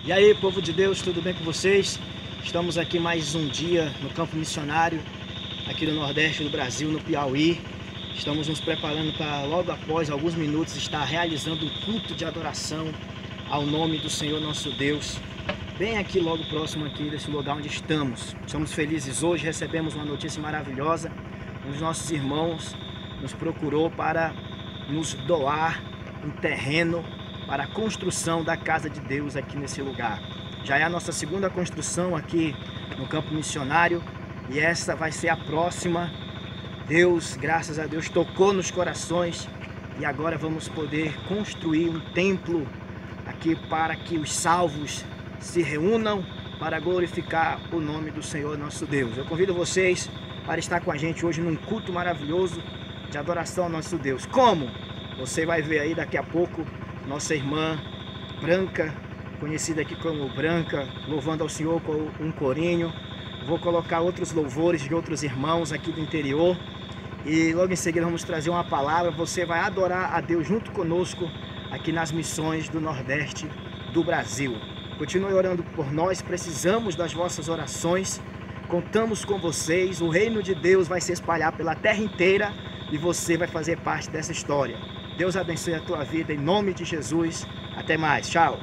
E aí, povo de Deus, tudo bem com vocês? Estamos aqui mais um dia no campo missionário, aqui no Nordeste do Brasil, no Piauí. Estamos nos preparando para logo após alguns minutos estar realizando um culto de adoração ao nome do Senhor nosso Deus, bem aqui logo próximo aqui desse lugar onde estamos. Estamos felizes hoje, recebemos uma notícia maravilhosa. Um dos nossos irmãos nos procurou para nos doar um terreno para a construção da casa de Deus aqui nesse lugar. Já é a nossa segunda construção aqui no campo missionário e essa vai ser a próxima. Deus, graças a Deus, tocou nos corações e agora vamos poder construir um templo aqui para que os salvos se reúnam para glorificar o nome do Senhor nosso Deus. Eu convido vocês para estar com a gente hoje num culto maravilhoso de adoração ao nosso Deus. Como? Você vai ver aí daqui a pouco nossa irmã Branca, conhecida aqui como Branca, louvando ao Senhor com um corinho. Vou colocar outros louvores de outros irmãos aqui do interior e logo em seguida vamos trazer uma palavra. Você vai adorar a Deus junto conosco aqui nas missões do Nordeste do Brasil. Continue orando por nós, precisamos das vossas orações, contamos com vocês. O reino de Deus vai se espalhar pela terra inteira e você vai fazer parte dessa história. Deus abençoe a tua vida em nome de Jesus. Até mais. Tchau.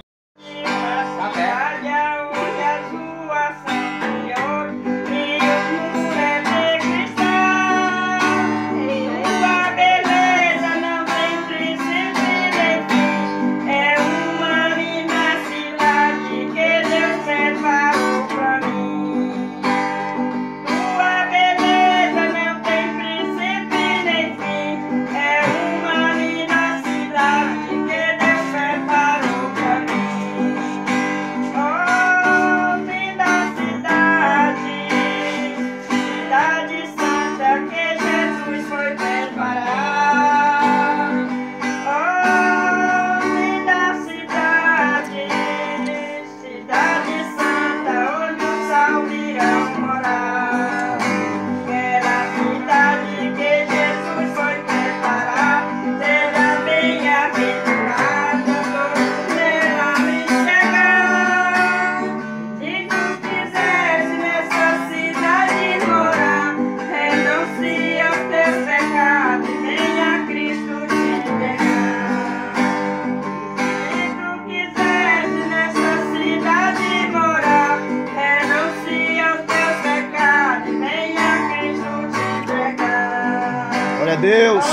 Deus,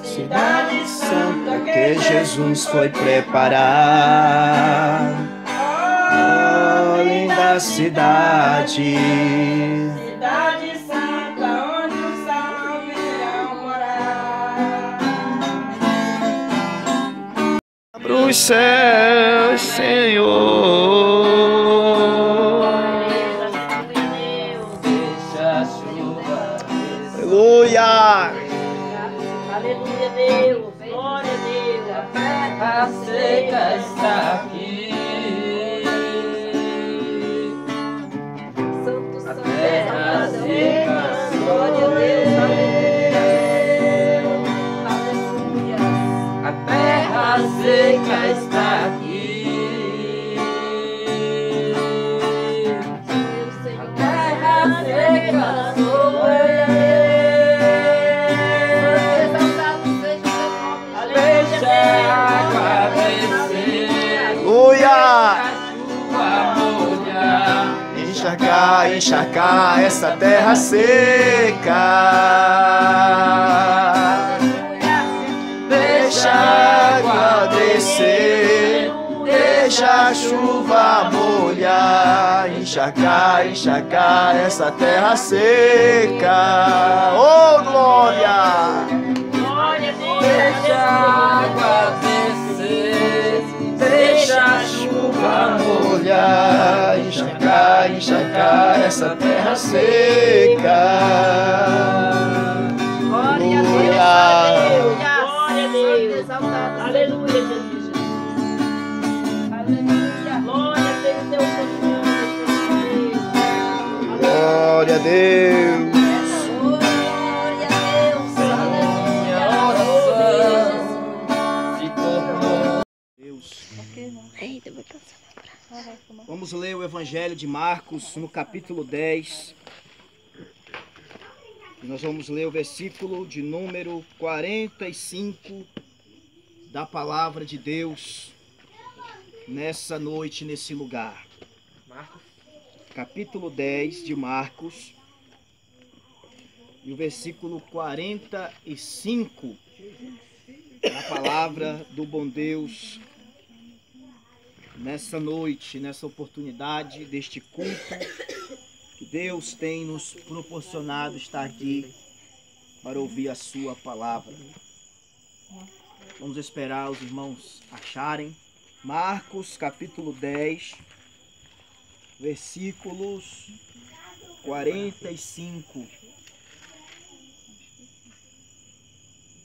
cidade santa que Jesus foi preparar. Oh, linda cidade, cidade santa onde os salvos irão morar. Abra os céus, Senhor. Aleluia! Aleluia, Deus! Glória a Deus! A terra seca está aqui. Santo, a terra seca, glória a Deus! Aleluia! A terra seca está aqui. A terra seca sou eu. Encharcar essa terra seca. Deixa a água descer, deixa a chuva molhar. Encharcar essa terra seca. Oh, glória! Glória a Deus! Deixa a água descer, deixa a chuva molhar. Encharcar essa terra seca. Glória a Deus, glória a Deus, exaltado. Aleluia, Jesus. Aleluia, glória a Deus, Deus Senhor. Glória a Deus. Glória a Deus, aleluia. Se tornou Vamos ler o Evangelho de Marcos no capítulo 10. E nós vamos ler o versículo de número 45 da palavra de Deus nessa noite, nesse lugar. Capítulo 10 de Marcos e o versículo 45 da palavra do bom Deus nessa noite, nessa oportunidade deste culto que Deus tem nos proporcionado estar aqui para ouvir a sua palavra. Vamos esperar os irmãos acharem. Marcos capítulo 10, versículos 45.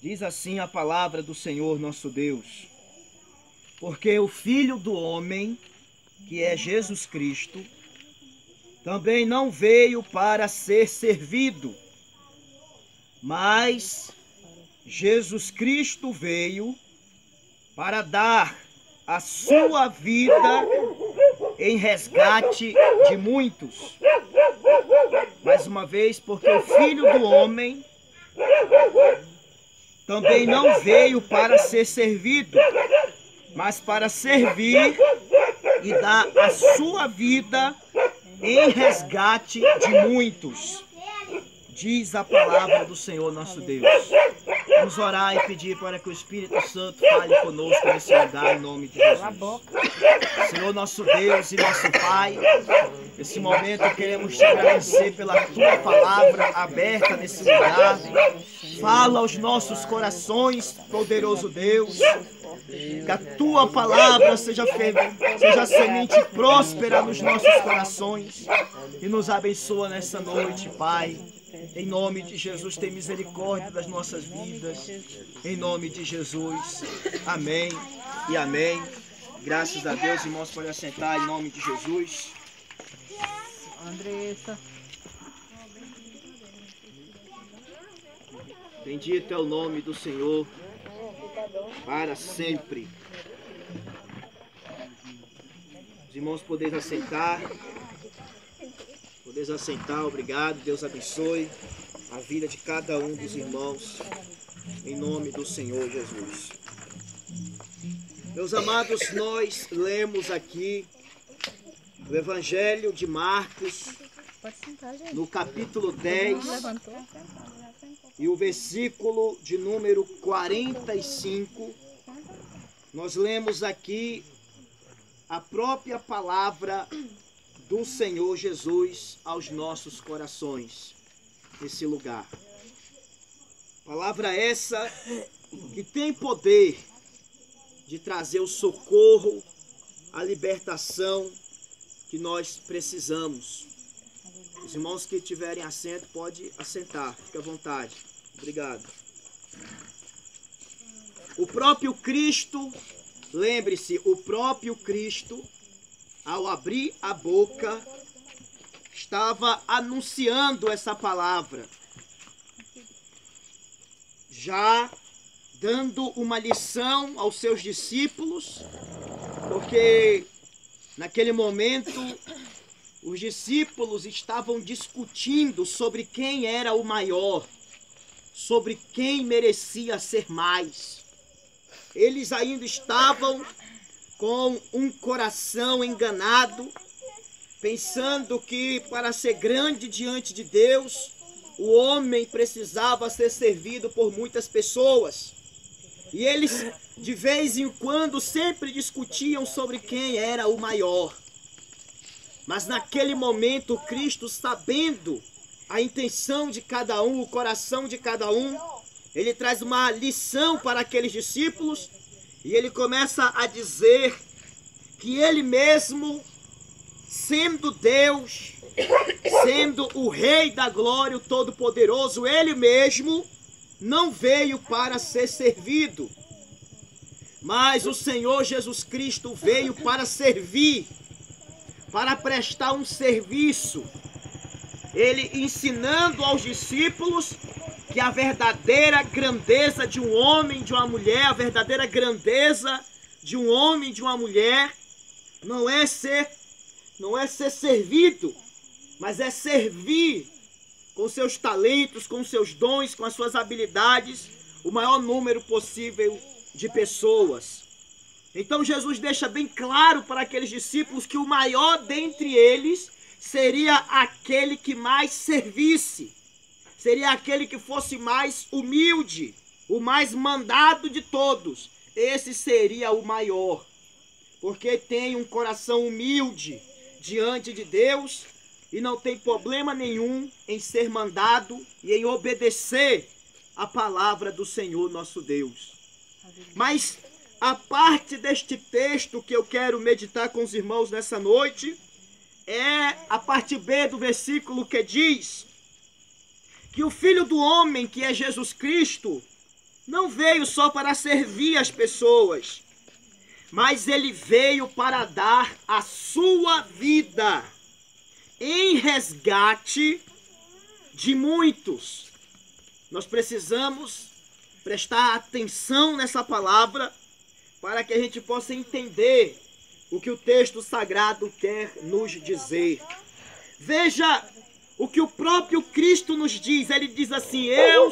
Diz assim a palavra do Senhor nosso Deus: porque o Filho do Homem, que é Jesus Cristo, também não veio para ser servido, mas Jesus Cristo veio para dar a sua vida em resgate de muitos. Mais uma vez, porque o Filho do Homem também não veio para ser servido, mas para servir e dar a sua vida em resgate de muitos. Diz a palavra do Senhor nosso Deus. Vamos orar e pedir para que o Espírito Santo fale conosco nesse lugar, em nome de Jesus. Senhor nosso Deus e nosso Pai, nesse momento queremos te agradecer pela tua palavra aberta nesse lugar. Fala aos nossos corações, poderoso Deus. Que a tua palavra seja semente próspera nos nossos corações e nos abençoa nessa noite, Pai. Em nome de Jesus, tem misericórdia das nossas vidas. Em nome de Jesus. Amém e amém. Graças a Deus, irmãos, podem assentar em nome de Jesus. Andressa. Bendito é o nome do Senhor para sempre. Os irmãos podeis assentar. Podeis assentar, obrigado. Deus abençoe a vida de cada um dos irmãos, em nome do Senhor Jesus. Meus amados, nós lemos aqui o Evangelho de Marcos, no capítulo 10, e o versículo de número 45, nós lemos aqui a própria palavra do Senhor Jesus aos nossos corações, nesse lugar. Palavra essa que tem poder de trazer o socorro, a libertação que nós precisamos. Os irmãos que tiverem assento, pode assentar, fique à vontade. Obrigado. O próprio Cristo, lembre-se, o próprio Cristo, ao abrir a boca, estava anunciando essa palavra, já dando uma lição aos seus discípulos, porque naquele momento os discípulos estavam discutindo sobre quem era o maior, sobre quem merecia ser mais. Eles ainda estavam com um coração enganado, pensando que para ser grande diante de Deus, o homem precisava ser servido por muitas pessoas. E eles, de vez em quando, sempre discutiam sobre quem era o maior. Mas naquele momento, Cristo, sabendo a intenção de cada um, o coração de cada um, ele traz uma lição para aqueles discípulos e ele começa a dizer que ele mesmo, sendo Deus, sendo o Rei da Glória, o Todo-Poderoso, ele mesmo não veio para ser servido, mas o Senhor Jesus Cristo veio para servir, para prestar um serviço. Ele ensinando aos discípulos que a verdadeira grandeza de um homem, de uma mulher, a verdadeira grandeza de um homem, de uma mulher, não é ser servido, mas é servir com seus talentos, com seus dons, com as suas habilidades, o maior número possível de pessoas. Então Jesus deixa bem claro para aqueles discípulos que o maior dentre eles seria aquele que mais servisse, seria aquele que fosse mais humilde, o mais mandado de todos. Esse seria o maior, porque tem um coração humilde diante de Deus e não tem problema nenhum em ser mandado e em obedecer a palavra do Senhor nosso Deus. Mas a parte deste texto que eu quero meditar com os irmãos nessa noite é a parte B do versículo, que diz que o Filho do Homem, que é Jesus Cristo, não veio só para servir as pessoas, mas ele veio para dar a sua vida em resgate de muitos. Nós precisamos prestar atenção nessa palavra para que a gente possa entender o que o texto sagrado quer nos dizer. Veja o que o próprio Cristo nos diz. Ele diz assim: eu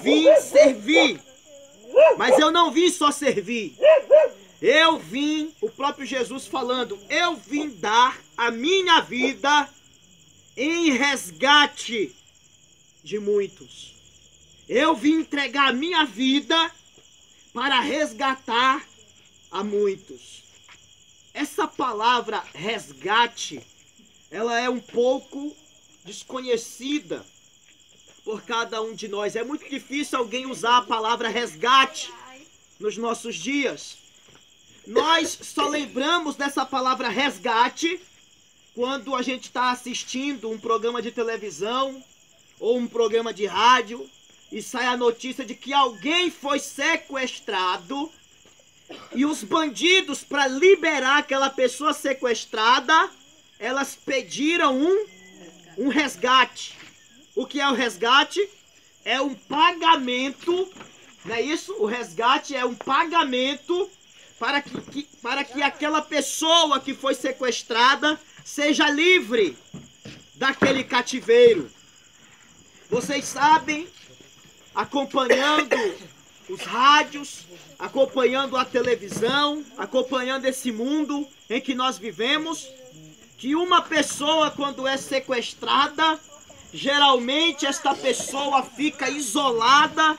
vim servir, mas eu não vim só servir. Eu vim, o próprio Jesus falando, eu vim dar a minha vida em resgate de muitos. Eu vim entregar a minha vida para resgatar a muitos. Essa palavra resgate, ela é um pouco desconhecida por cada um de nós. É muito difícil alguém usar a palavra resgate nos nossos dias. Nós só lembramos dessa palavra resgate quando a gente está assistindo um programa de televisão ou um programa de rádio e sai a notícia de que alguém foi sequestrado e os bandidos, para liberar aquela pessoa sequestrada, elas pediram um resgate. O que é o resgate? É um pagamento, não é isso? O resgate é um pagamento para que aquela pessoa que foi sequestrada seja livre daquele cativeiro. Vocês sabem, acompanhando os rádios, acompanhando a televisão, acompanhando esse mundo em que nós vivemos, que uma pessoa, quando é sequestrada, geralmente esta pessoa fica isolada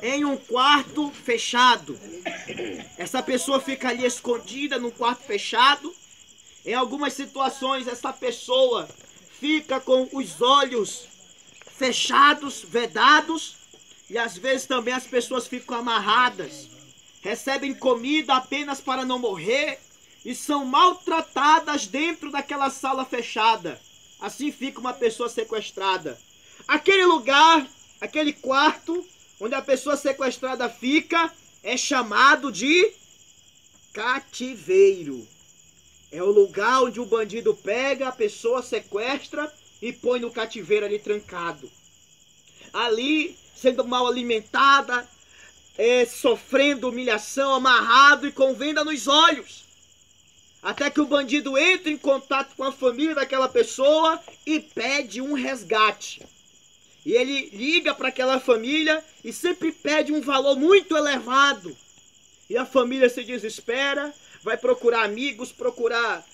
em um quarto fechado. Essa pessoa fica ali escondida num quarto fechado. Em algumas situações, essa pessoa fica com os olhos fechados, vedados, e às vezes também as pessoas ficam amarradas, recebem comida apenas para não morrer e são maltratadas dentro daquela sala fechada. Assim fica uma pessoa sequestrada. Aquele lugar, aquele quarto onde a pessoa sequestrada fica, é chamado de cativeiro. É o lugar onde o bandido pega a pessoa, sequestra e põe no cativeiro ali trancado. Ali, sendo mal alimentada, sofrendo humilhação, amarrado e com venda nos olhos. Até que o bandido entra em contato com a família daquela pessoa e pede um resgate. E ele liga para aquela família e sempre pede um valor muito elevado. E a família se desespera, vai procurar amigos, procurar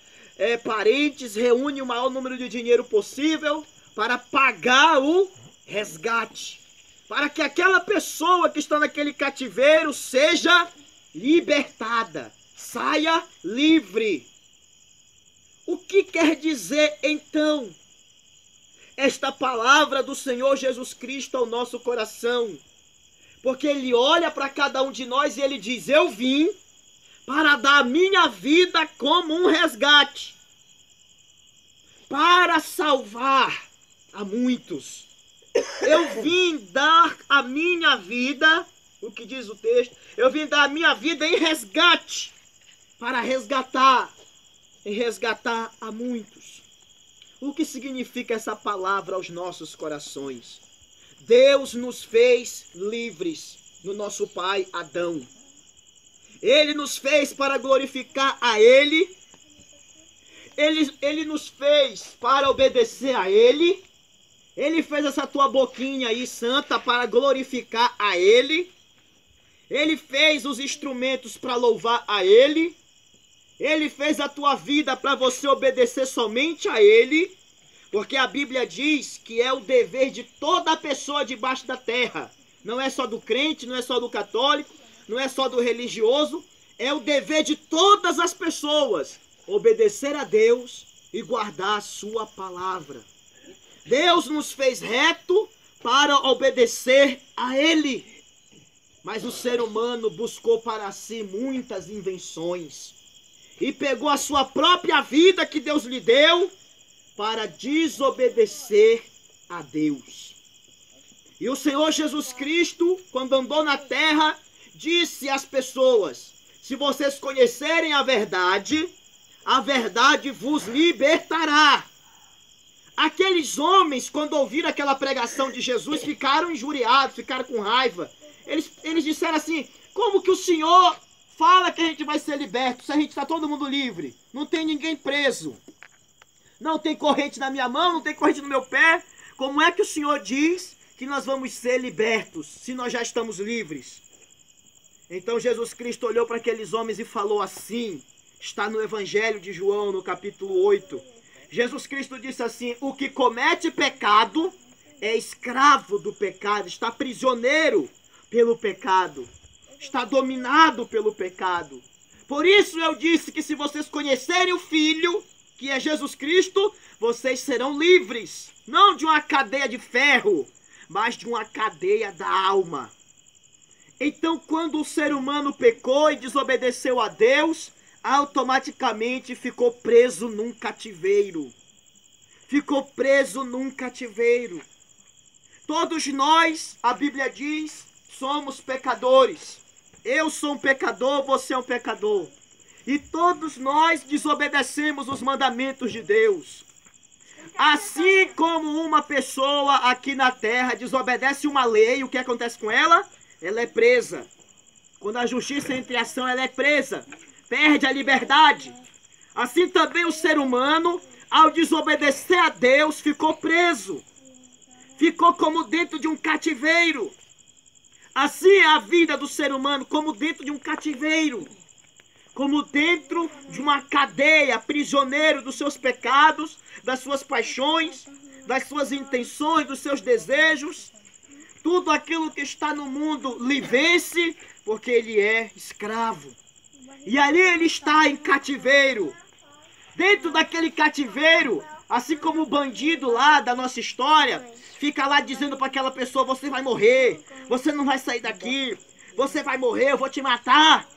parentes, reúne o maior número de dinheiro possível para pagar o resgate. Para que aquela pessoa que está naquele cativeiro seja libertada, saia livre. O que quer dizer então esta palavra do Senhor Jesus Cristo ao nosso coração? Porque Ele olha para cada um de nós e Ele diz: eu vim para dar a minha vida como um resgate, para salvar a muitos. Eu vim dar a minha vida, o que diz o texto, eu vim dar a minha vida em resgate, para resgatar a muitos. O que significa essa palavra aos nossos corações? Deus nos fez livres no nosso pai Adão. Ele nos fez para glorificar a Ele. Ele nos fez para obedecer a Ele. Ele fez essa tua boquinha aí santa para glorificar a Ele. Ele fez os instrumentos para louvar a Ele. Ele fez a tua vida para você obedecer somente a Ele. Porque a Bíblia diz que é o dever de toda pessoa debaixo da terra. Não é só do crente, não é só do católico, não é só do religioso. É o dever de todas as pessoas obedecer a Deus e guardar a sua palavra. Deus nos fez reto para obedecer a Ele. Mas o ser humano buscou para si muitas invenções e pegou a sua própria vida que Deus lhe deu para desobedecer a Deus. E o Senhor Jesus Cristo, quando andou na terra, disse às pessoas: se vocês conhecerem a verdade vos libertará. Aqueles homens, quando ouviram aquela pregação de Jesus, ficaram injuriados, ficaram com raiva. Eles disseram assim: como que o Senhor fala que a gente vai ser liberto se a gente está todo mundo livre? Não tem ninguém preso. Não tem corrente na minha mão, não tem corrente no meu pé. Como é que o Senhor diz que nós vamos ser libertos se nós já estamos livres? Então Jesus Cristo olhou para aqueles homens e falou assim, está no Evangelho de João, no capítulo 8. Jesus Cristo disse assim: o que comete pecado é escravo do pecado, está prisioneiro pelo pecado, está dominado pelo pecado. Por isso eu disse que se vocês conhecerem o Filho, que é Jesus Cristo, vocês serão livres, não de uma cadeia de ferro, mas de uma cadeia da alma. Então, quando o ser humano pecou e desobedeceu a Deus, automaticamente ficou preso num cativeiro. Ficou preso num cativeiro. Todos nós, a Bíblia diz, somos pecadores. Eu sou um pecador, você é um pecador. E todos nós desobedecemos os mandamentos de Deus. Assim como uma pessoa aqui na terra desobedece uma lei, o que acontece com ela? Ela é presa. Quando a justiça entra em ação, ela é presa. Perde a liberdade. Assim também o ser humano, ao desobedecer a Deus, ficou preso. Ficou como dentro de um cativeiro. Assim é a vida do ser humano, como dentro de um cativeiro. Como dentro de uma cadeia, prisioneiro dos seus pecados, das suas paixões, das suas intenções, dos seus desejos. Tudo aquilo que está no mundo lhe vence, porque ele é escravo. E ali ele está em cativeiro. Dentro daquele cativeiro, assim como o bandido lá da nossa história, fica lá dizendo para aquela pessoa: você vai morrer, você não vai sair daqui, você vai morrer, eu vou te matar.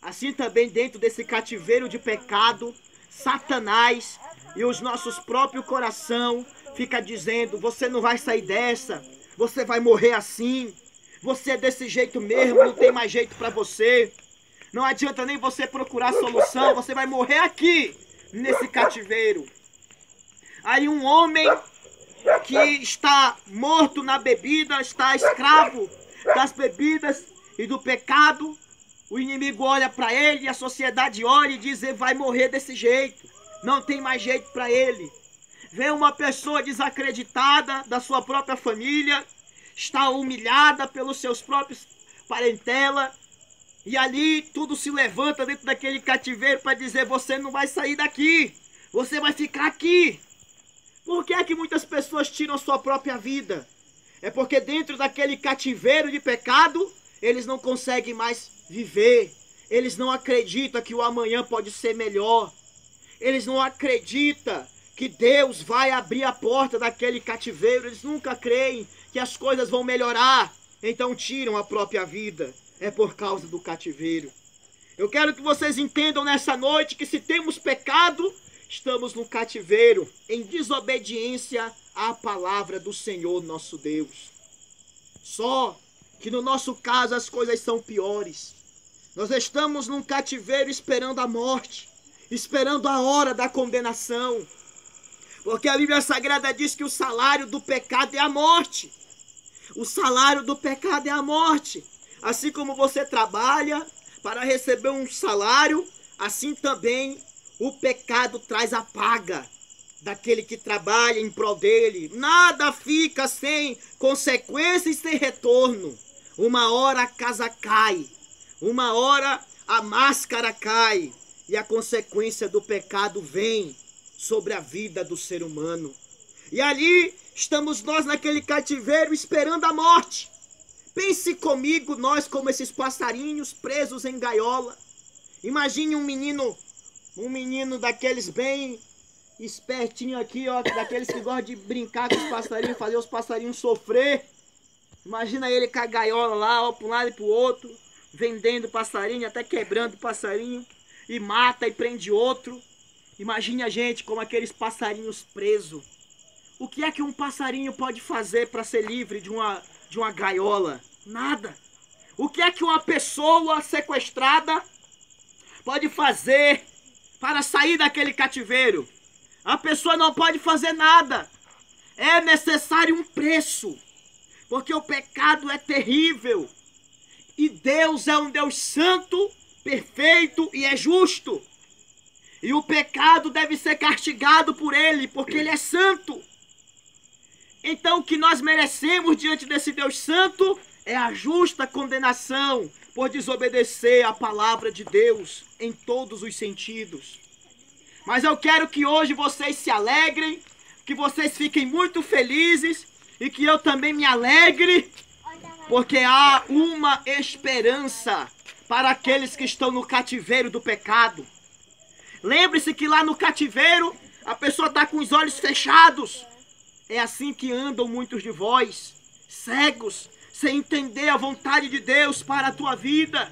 Assim também dentro desse cativeiro de pecado, Satanás e os nossos próprios coração fica dizendo: você não vai sair dessa, você vai morrer assim, você é desse jeito mesmo, não tem mais jeito para você. Não adianta nem você procurar solução, você vai morrer aqui, nesse cativeiro. Aí um homem que está morto na bebida, está escravo das bebidas e do pecado, o inimigo olha para ele e a sociedade olha e diz: ele vai morrer desse jeito, não tem mais jeito para ele. Vê uma pessoa desacreditada da sua própria família, está humilhada pelos seus próprios parentela, e ali tudo se levanta dentro daquele cativeiro para dizer: você não vai sair daqui, você vai ficar aqui. Por que é que muitas pessoas tiram a sua própria vida? É porque dentro daquele cativeiro de pecado, eles não conseguem mais viver. Eles não acreditam que o amanhã pode ser melhor. Eles não acreditam que Deus vai abrir a porta daquele cativeiro. Eles nunca creem que as coisas vão melhorar. Então tiram a própria vida. É por causa do cativeiro. Eu quero que vocês entendam nessa noite que se temos pecado, estamos no cativeiro, em desobediência à palavra do Senhor nosso Deus. Só que no nosso caso as coisas são piores. Nós estamos num cativeiro esperando a morte, esperando a hora da condenação. Porque a Bíblia Sagrada diz que o salário do pecado é a morte. O salário do pecado é a morte. Assim como você trabalha para receber um salário, assim também o pecado traz a paga daquele que trabalha em prol dele. Nada fica sem consequência e sem retorno. Uma hora a casa cai, uma hora a máscara cai, e a consequência do pecado vem sobre a vida do ser humano. E ali estamos nós naquele cativeiro esperando a morte. Pense comigo, nós como esses passarinhos presos em gaiola. Imagine um menino daqueles bem espertinho aqui, ó, daqueles que gostam de brincar com os passarinhos, fazer os passarinhos sofrer. Imagina ele com a gaiola lá, ó, para um lado e para o outro, vendendo passarinho, até quebrando o passarinho, e mata e prende outro. Imagine a gente como aqueles passarinhos presos. O que é que um passarinho pode fazer para ser livre de uma gaiola? Nada. O que é que uma pessoa sequestrada pode fazer para sair daquele cativeiro? A pessoa não pode fazer nada. É necessário um preço, porque o pecado é terrível. E Deus é um Deus santo, perfeito e é justo. E o pecado deve ser castigado por ele, porque ele é santo. Então o que nós merecemos diante desse Deus santo é a justa condenação por desobedecer a palavra de Deus em todos os sentidos. Mas eu quero que hoje vocês se alegrem, que vocês fiquem muito felizes e que eu também me alegre, porque há uma esperança para aqueles que estão no cativeiro do pecado. Lembre-se que lá no cativeiro a pessoa está com os olhos fechados. É assim que andam muitos de vós, cegos, sem entender a vontade de Deus para a tua vida.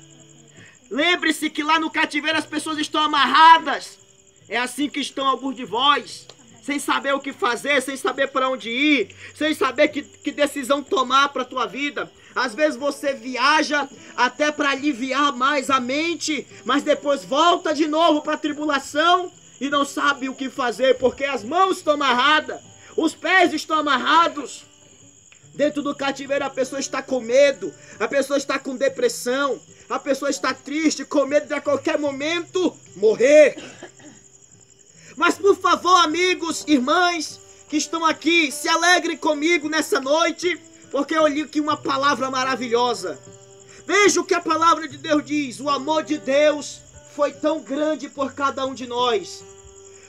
Lembre-se que lá no cativeiro as pessoas estão amarradas. É assim que estão alguns de vós, sem saber o que fazer, sem saber para onde ir, sem saber que decisão tomar para a tua vida. Às vezes você viaja até para aliviar mais a mente, mas depois volta de novo para a tribulação e não sabe o que fazer, porque as mãos estão amarradas, os pés estão amarrados. Dentro do cativeiro a pessoa está com medo, a pessoa está com depressão, a pessoa está triste, com medo de a qualquer momento morrer. Mas por favor, amigos, irmãs que estão aqui, se alegrem comigo nessa noite, porque eu li aqui uma palavra maravilhosa. Veja o que a palavra de Deus diz: o amor de Deus foi tão grande por cada um de nós.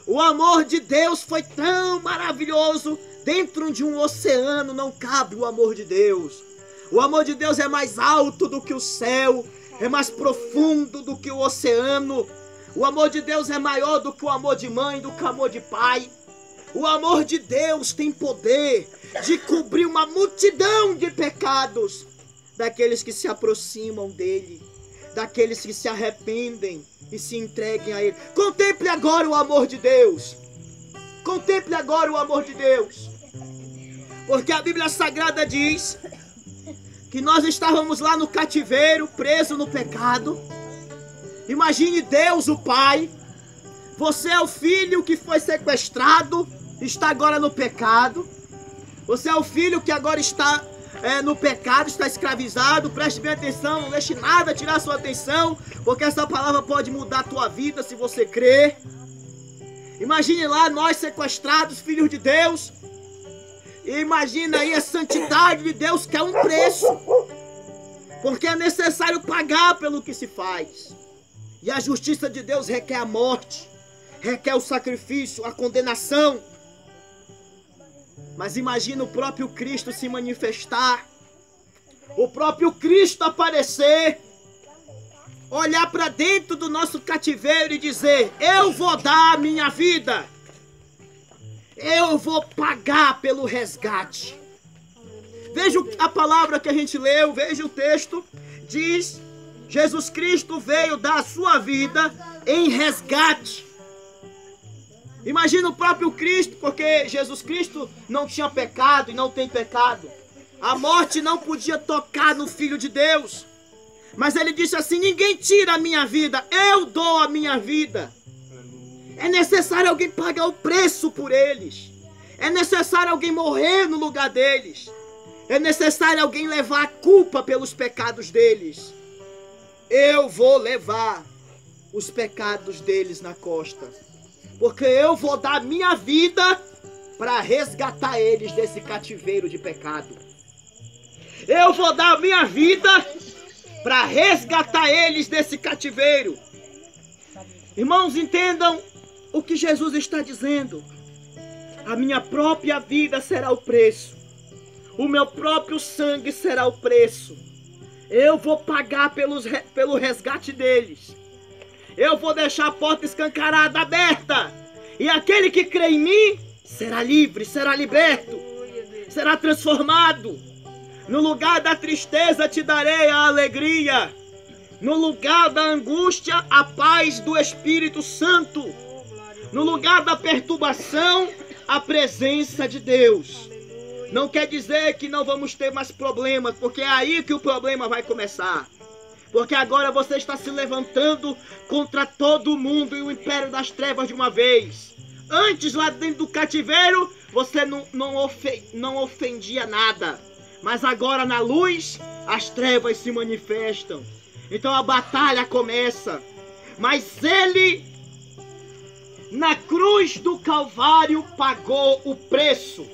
O amor de Deus foi tão maravilhoso. Dentro de um oceano não cabe o amor de Deus. O amor de Deus é mais alto do que o céu, é mais profundo do que o oceano. O amor de Deus é maior do que o amor de mãe, do que o amor de pai. O amor de Deus tem poder de cobrir uma multidão de pecados daqueles que se aproximam dele, daqueles que se arrependem e se entreguem a ele. Contemple agora o amor de Deus. Contemple agora o amor de Deus. Porque a Bíblia Sagrada diz que nós estávamos lá no cativeiro, presos no pecado. Imagine Deus, o Pai. Você é o filho que foi sequestrado, está agora no pecado. Você é o filho que agora está no pecado, está escravizado. Preste bem atenção, não deixe nada tirar sua atenção, porque essa palavra pode mudar a tua vida se você crer. Imagine lá nós sequestrados, filhos de Deus. E imagina aí a santidade de Deus, que é um preço, porque é necessário pagar pelo que se faz. E a justiça de Deus requer a morte, requer o sacrifício, a condenação. Mas imagina o próprio Cristo se manifestar, o próprio Cristo aparecer, olhar para dentro do nosso cativeiro e dizer: eu vou dar a minha vida, eu vou pagar pelo resgate. Veja a palavra que a gente leu, veja o texto, diz: Jesus Cristo veio dar a sua vida em resgate. Imagina o próprio Cristo, porque Jesus Cristo não tinha pecado e não tem pecado. A morte não podia tocar no Filho de Deus. Mas ele disse assim: ninguém tira a minha vida, eu dou a minha vida. É necessário alguém pagar o preço por eles. É necessário alguém morrer no lugar deles. É necessário alguém levar a culpa pelos pecados deles. eu vou levar os pecados deles na costa. Porque eu vou dar minha vida para resgatar eles desse cativeiro de pecado. Eu vou dar minha vida para resgatar eles desse cativeiro. Irmãos, entendam o que Jesus está dizendo. A minha própria vida será o preço. O meu próprio sangue será o preço. Eu vou pagar pelo resgate deles. Eu vou deixar a porta escancarada, aberta. E aquele que crê em mim será livre, será liberto, será transformado. No lugar da tristeza te darei a alegria. No lugar da angústia, a paz do Espírito Santo. No lugar da perturbação, a presença de Deus. Não quer dizer que não vamos ter mais problemas, porque é aí que o problema vai começar. Porque agora você está se levantando contra todo mundo e o império das trevas de uma vez. Antes, lá dentro do cativeiro, você não ofendia nada. Mas agora na luz, as trevas se manifestam. Então a batalha começa. Mas ele, na cruz do Calvário, pagou o preço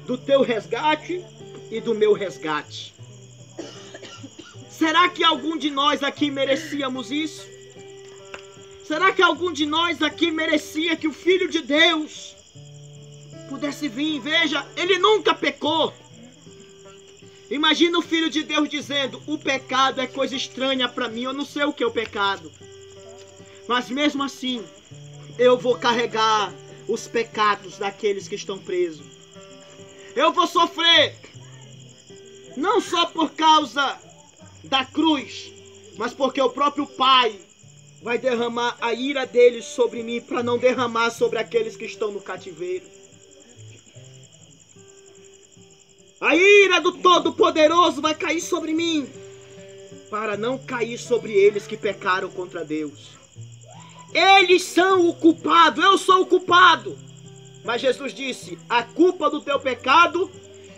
do teu resgate e do meu resgate. Será que algum de nós aqui merecíamos isso? Será que algum de nós aqui merecia que o Filho de Deus pudesse vir? Veja, ele nunca pecou. Imagina o Filho de Deus dizendo: o pecado é coisa estranha para mim, eu não sei o que é o pecado. Mas mesmo assim, eu vou carregar os pecados daqueles que estão presos. Eu vou sofrer, não só por causa da cruz, mas porque o próprio Pai vai derramar a ira dele sobre mim, para não derramar sobre aqueles que estão no cativeiro. A ira do Todo-Poderoso vai cair sobre mim, para não cair sobre eles que pecaram contra Deus. Eles são o culpado, eu sou o culpado. Mas Jesus disse: a culpa do teu pecado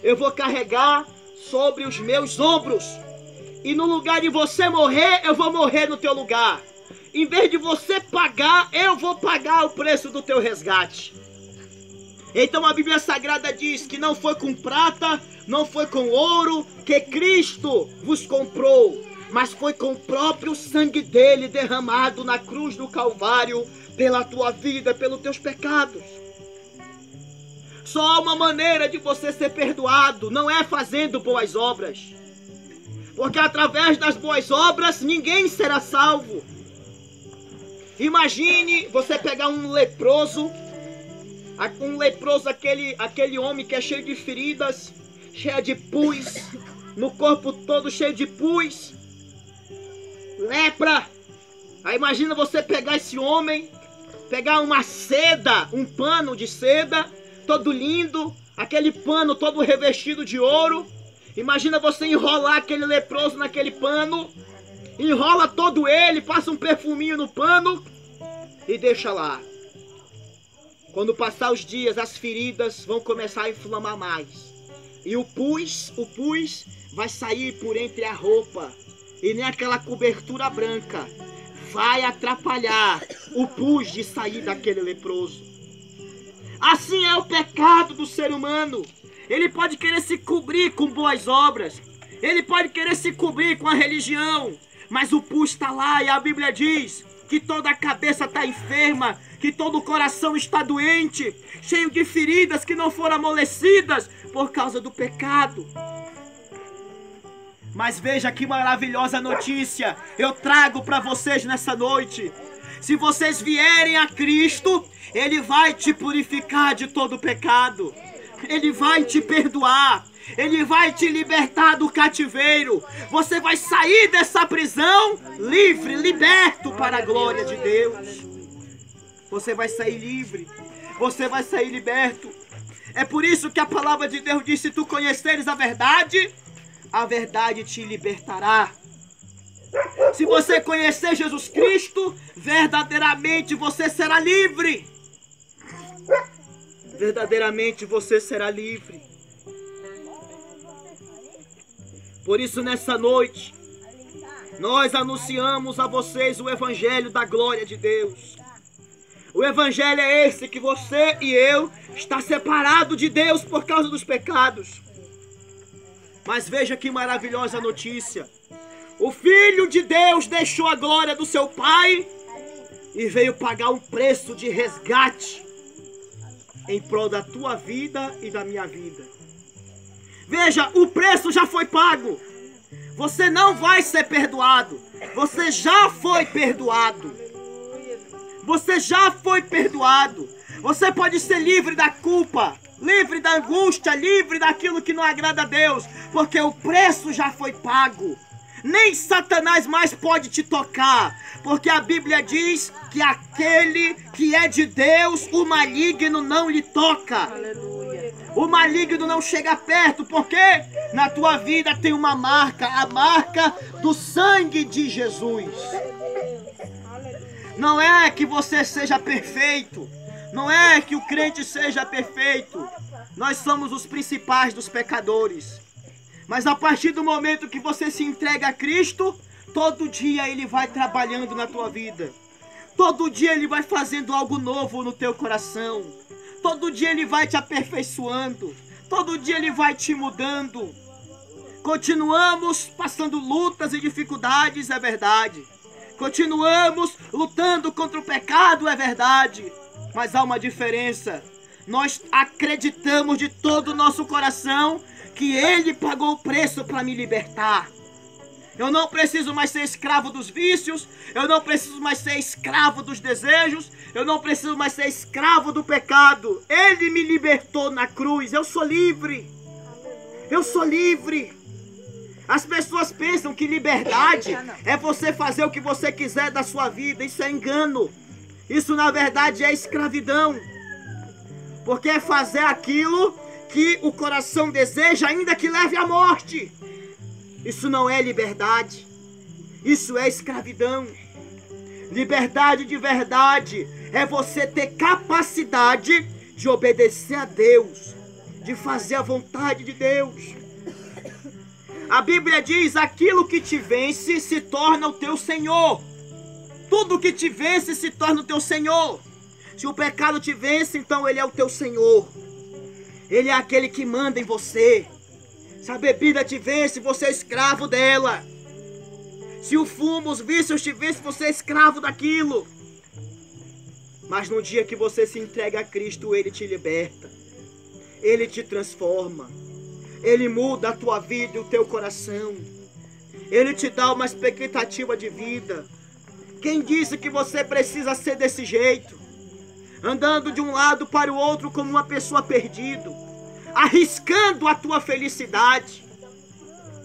eu vou carregar sobre os meus ombros. E no lugar de você morrer, eu vou morrer no teu lugar. Em vez de você pagar, eu vou pagar o preço do teu resgate. Então a Bíblia Sagrada diz que não foi com prata, não foi com ouro que Cristo vos comprou, mas foi com o próprio sangue dele derramado na cruz do Calvário pela tua vida, pelos teus pecados. Só há uma maneira de você ser perdoado, não é fazendo boas obras. Porque através das boas obras ninguém será salvo. Imagine você pegar um leproso, aquele homem que é cheio de feridas, cheio de pus, no corpo todo cheio de pus, lepra. Aí imagina você pegar esse homem, pegar uma seda, um pano de seda, todo lindo, aquele pano todo revestido de ouro. Imagina você enrolar aquele leproso naquele pano, enrola todo ele, passa um perfuminho no pano e deixa lá. Quando passar os dias, as feridas vão começar a inflamar mais. E o pus vai sair por entre a roupa. E nem aquela cobertura branca vai atrapalhar o pus de sair daquele leproso. Assim é o pecado do ser humano. Ele pode querer se cobrir com boas obras. Ele pode querer se cobrir com a religião. Mas o pus está lá e a Bíblia diz que toda a cabeça está enferma, que todo o coração está doente, cheio de feridas que não foram amolecidas por causa do pecado. Mas veja que maravilhosa notícia eu trago para vocês nessa noite. Se vocês vierem a Cristo, Ele vai te purificar de todo pecado. Ele vai te perdoar. Ele vai te libertar do cativeiro. Você vai sair dessa prisão livre, liberto para a glória de Deus. Você vai sair livre. Você vai sair liberto. É por isso que a palavra de Deus diz: se tu conheceres a verdade te libertará. Se você conhecer Jesus Cristo, verdadeiramente você será livre. Verdadeiramente você será livre. Por isso nessa noite, Nós anunciamos a vocês o evangelho da glória de Deus. O evangelho é esse, que você e eu está separado de Deus por causa dos pecados. Mas veja que maravilhosa notícia. O Filho de Deus deixou a glória do seu Pai e veio pagar um preço de resgate em prol da tua vida e da minha vida. Veja, o preço já foi pago. Você não vai ser perdoado. Você já foi perdoado. Você já foi perdoado. Você pode ser livre da culpa, livre da angústia, livre daquilo que não agrada a Deus, porque o preço já foi pago. Nem Satanás mais pode te tocar, porque a Bíblia diz que aquele que é de Deus, o maligno não lhe toca. Aleluia. O maligno não chega perto, porque na tua vida tem uma marca, a marca do sangue de Jesus. Não é que você seja perfeito, não é que o crente seja perfeito. Nós somos os principais dos pecadores. Mas a partir do momento que você se entrega a Cristo, todo dia Ele vai trabalhando na tua vida. Todo dia Ele vai fazendo algo novo no teu coração. Todo dia Ele vai te aperfeiçoando. Todo dia Ele vai te mudando. Continuamos passando lutas e dificuldades, é verdade. Continuamos lutando contra o pecado, é verdade. Mas há uma diferença. Nós acreditamos de todo o nosso coração que Ele pagou o preço para me libertar. Eu não preciso mais ser escravo dos vícios. Eu não preciso mais ser escravo dos desejos. Eu não preciso mais ser escravo do pecado. Ele me libertou na cruz. Eu sou livre. Eu sou livre. As pessoas pensam que liberdade é você fazer o que você quiser da sua vida. Isso é engano. Isso na verdade é escravidão. Porque é fazer aquilo que o coração deseja, ainda que leve à morte. Isso não é liberdade. Isso é escravidão. Liberdade de verdade é você ter capacidade de obedecer a Deus, de fazer a vontade de Deus. A Bíblia diz: aquilo que te vence se torna o teu Senhor. Tudo que te vence se torna o teu Senhor. Se o pecado te vence, então ele é o teu Senhor. Ele é aquele que manda em você. Se a bebida te vence, você é escravo dela. Se o fumo, os vícios te vencem, você é escravo daquilo. Mas no dia que você se entrega a Cristo, Ele te liberta. Ele te transforma. Ele muda a tua vida e o teu coração. Ele te dá uma expectativa de vida. Quem disse que você precisa ser desse jeito? Andando de um lado para o outro como uma pessoa perdida, arriscando a tua felicidade.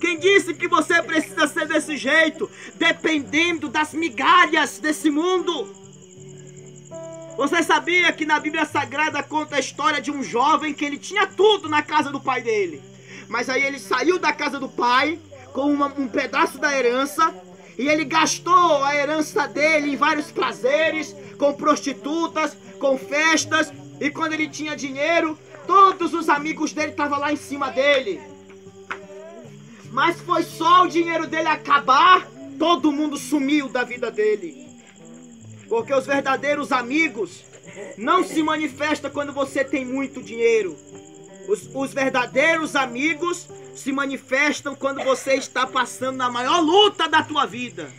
Quem disse que você precisa ser desse jeito, dependendo das migalhas desse mundo? Você sabia que na Bíblia Sagrada conta a história de um jovem que ele tinha tudo na casa do pai dele, mas aí ele saiu da casa do pai com um pedaço da herança, e ele gastou a herança dele em vários prazeres, com prostitutas, com festas, e quando ele tinha dinheiro, todos os amigos dele estavam lá em cima dele. Mas foi só o dinheiro dele acabar, todo mundo sumiu da vida dele. Porque os verdadeiros amigos não se manifestam quando você tem muito dinheiro. Os verdadeiros amigos se manifestam quando você está passando na maior luta da tua vida.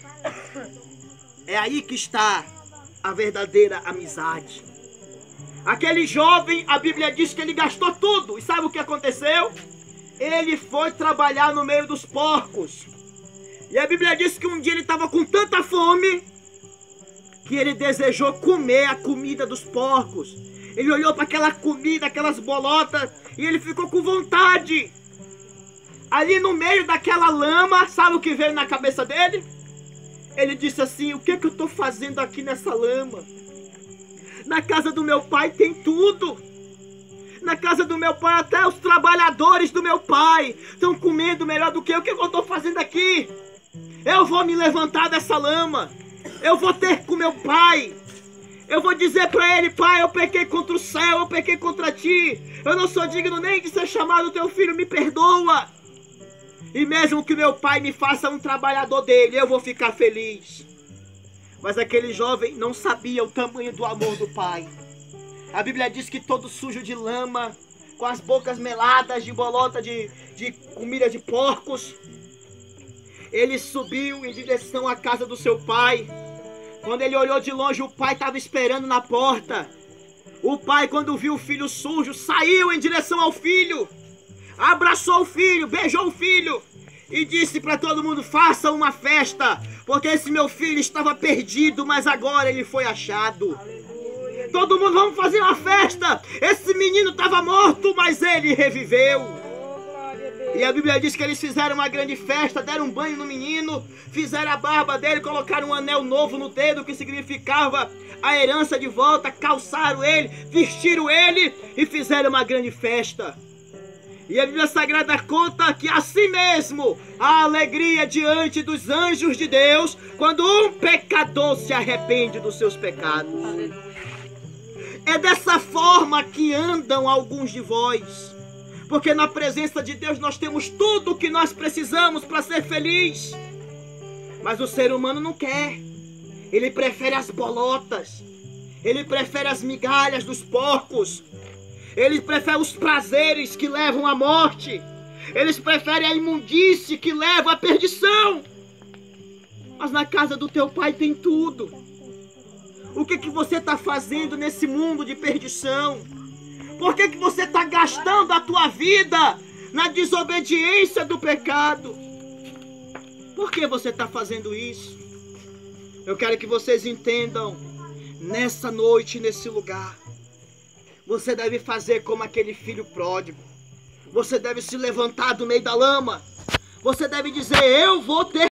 É aí que está a verdadeira amizade. Aquele jovem, a Bíblia diz que ele gastou tudo. E sabe o que aconteceu? Ele foi trabalhar no meio dos porcos. E a Bíblia diz que um dia ele estava com tanta fome que ele desejou comer a comida dos porcos. Ele olhou para aquela comida, aquelas bolotas, e ele ficou com vontade. Ali no meio daquela lama, sabe o que veio na cabeça dele? Ele disse assim: o que é que eu estou fazendo aqui nessa lama? Na casa do meu pai tem tudo. Na casa do meu pai até os trabalhadores do meu pai estão comendo melhor do que eu. O que eu estou fazendo aqui? Eu vou me levantar dessa lama. Eu vou ter com meu pai. Eu vou dizer para ele: pai, eu pequei contra o céu, eu pequei contra ti. Eu não sou digno nem de ser chamado teu filho, me perdoa. E mesmo que meu pai me faça um trabalhador dele, eu vou ficar feliz. Mas aquele jovem não sabia o tamanho do amor do pai. A Bíblia diz que todo sujo de lama, com as bocas meladas de bolota de comida de porcos, ele subiu em direção à casa do seu pai. Quando ele olhou de longe, o pai estava esperando na porta. O pai, quando viu o filho sujo, saiu em direção ao filho, abraçou o filho, beijou o filho e disse para todo mundo: faça uma festa, porque esse meu filho estava perdido, mas agora ele foi achado. Todo mundo, vamos fazer uma festa. Esse menino estava morto, mas ele reviveu. E a Bíblia diz que eles fizeram uma grande festa, deram um banho no menino, fizeram a barba dele, colocaram um anel novo no dedo, que significava a herança de volta, calçaram ele, vestiram ele e fizeram uma grande festa. E a Bíblia Sagrada conta que assim mesmo a alegria diante dos anjos de Deus, quando um pecador se arrepende dos seus pecados. É dessa forma que andam alguns de vós. Porque na presença de Deus nós temos tudo o que nós precisamos para ser feliz. Mas o ser humano não quer. Ele prefere as bolotas. Ele prefere as migalhas dos porcos. Ele prefere os prazeres que levam à morte. Eles preferem a imundície que leva à perdição. Mas na casa do teu pai tem tudo. O que você está fazendo nesse mundo de perdição? Por que você está gastando a tua vida na desobediência do pecado? Por que você está fazendo isso? Eu quero que vocês entendam, nessa noite, nesse lugar, você deve fazer como aquele filho pródigo. Você deve se levantar do meio da lama. Você deve dizer: eu vou ter